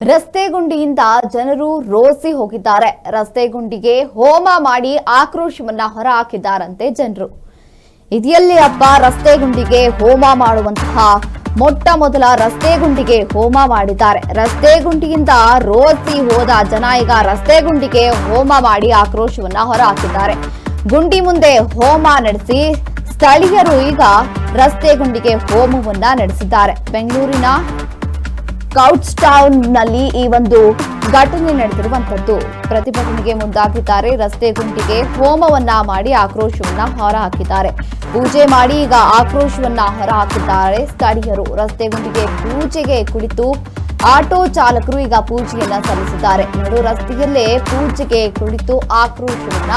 ರಸ್ತೆ ಗುಂಡಿಯಿಂದ ಜನರು ರೋಸಿ ಹೋಗಿದ್ದಾರೆ. ರಸ್ತೆ ಗುಂಡಿಗೆ ಹೋಮ ಮಾಡಿ ಆಕ್ರೋಶವನ್ನ ಹೊರಹಾಕಿದ್ದಾರಂತೆ ಜನರು. ಇದೆಯಲ್ಲಿ ಅಪ್ಪ ರಸ್ತೆ ಗುಂಡಿಗೆ ಹೋಮ ಮಾಡುವಂತಹ ಮೊಟ್ಟ ಮೊದಲ ರಸ್ತೆ ಗುಂಡಿಗೆ ಹೋಮ ಮಾಡಿದ್ದಾರೆ. ರಸ್ತೆ ಗುಂಡಿಯಿಂದ ರೋಸಿ ಹೋದ ಜನ ಈಗ ರಸ್ತೆ ಗುಂಡಿಗೆ ಹೋಮ ಮಾಡಿ ಆಕ್ರೋಶವನ್ನ ಹೊರಹಾಕಿದ್ದಾರೆ. ಗುಂಡಿ ಮುಂದೆ ಹೋಮ ನಡೆಸಿ ಸ್ಥಳೀಯರು ಈಗ ರಸ್ತೆ ಗುಂಡಿಗೆ ಹೋಮವನ್ನ ನಡೆಸಿದ್ದಾರೆ. ಬೆಂಗಳೂರಿನ ಕೌಟ್ಸ್ ಟೌನ್ ನಲ್ಲಿ ಈ ಒಂದು ಘಟನೆ ನಡೆದಿರುವಂತದ್ದು. ಪ್ರತಿಭಟನೆಗೆ ಮುಂದಾಗಿದ್ದಾರೆ. ರಸ್ತೆ ಗುಂಡಿಗೆ ಹೋಮವನ್ನ ಮಾಡಿ ಆಕ್ರೋಶವನ್ನ ಹೊರಹಾಕಿದ್ದಾರೆ. ಪೂಜೆ ಮಾಡಿ ಈಗ ಆಕ್ರೋಶವನ್ನ ಹೊರಹಾಕಿದ್ದಾರೆ ಸ್ಥಳೀಯರು. ರಸ್ತೆ ಗುಂಡಿಗೆ ಪೂಜೆಗೆ ಕುಳಿತು ಆಟೋ ಚಾಲಕರು ಈಗ ಪೂಜೆಯನ್ನ ಸಲ್ಲಿಸಿದ್ದಾರೆ. ನಡು ರಸ್ತೆಯಲ್ಲೇ ಪೂಜೆಗೆ ಕುಳಿತು ಆಕ್ರೋಶವನ್ನ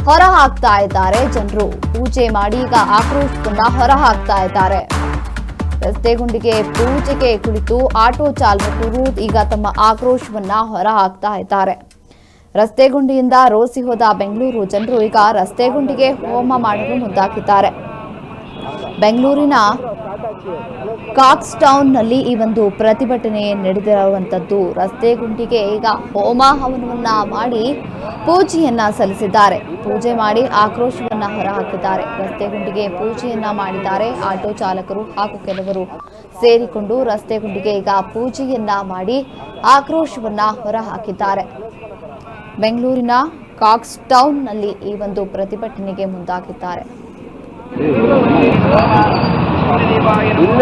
ಹೊರಹಾಕ್ತಾ ಇದ್ದಾರೆ ಜನರು. ಪೂಜೆ ಮಾಡಿ ಈಗ ಆಕ್ರೋಶವನ್ನ ಹೊರಹಾಕ್ತಾ ಇದ್ದಾರೆ. ರಸ್ತೆ ಗುಂಡಿಗೆ ಪೂಜೆಗೆ ಕುಳಿತು ಆಟೋ ಚಾಲಕರು ಈಗ ತಮ್ಮ ಆಕ್ರೋಶವನ್ನ ಹೊರಹಾಕ್ತಾ ಇದ್ದಾರೆ. ರಸ್ತೆ ಗುಂಡಿಯಿಂದ ರೋಸಿ ಹೋದ ಬೆಂಗಳೂರು ಜನರು ಈಗ ರಸ್ತೆ ಗುಂಡಿಗೆ ಹೋಮ ಮಾಡಲು ಮುಂದಾಗಿದ್ದಾರೆ. ಬೆಂಗಳೂರಿನ ಕಾಕ್ಸ್ ಟೌನ್ ನಲ್ಲಿ ಈ ಒಂದು ಪ್ರತಿಭಟನೆ ನಡೆದಿರುವಂತದ್ದು. ರಸ್ತೆ ಗುಂಡಿಗೆ ಈಗ ಹೋಮ ಹವನವನ್ನ ಮಾಡಿ ಪೂಜೆಯನ್ನ ಸಲ್ಲಿಸಿದ್ದಾರೆ. ಪೂಜೆ ಮಾಡಿ ಆಕ್ರೋಶವನ್ನ ಹೊರಹಾಕಿದ್ದಾರೆ. ರಸ್ತೆ ಗುಂಡಿಗೆ ಪೂಜೆಯನ್ನ ಮಾಡಿದ್ದಾರೆ. ಆಟೋ ಚಾಲಕರು ಹಾಗೂ ಕೆಲವರು ಸೇರಿಕೊಂಡು ರಸ್ತೆ ಗುಂಡಿಗೆ ಈಗ ಪೂಜೆಯನ್ನ ಮಾಡಿ ಆಕ್ರೋಶವನ್ನ ಹೊರಹಾಕಿದ್ದಾರೆ. ಬೆಂಗಳೂರಿನ ಕಾಕ್ಸ್ ಟೌನ್ ನಲ್ಲಿ ಈ ಒಂದು ಪ್ರತಿಭಟನೆಗೆ ಮುಂದಾಗಿದ್ದಾರೆ. ಇಲ್ಲ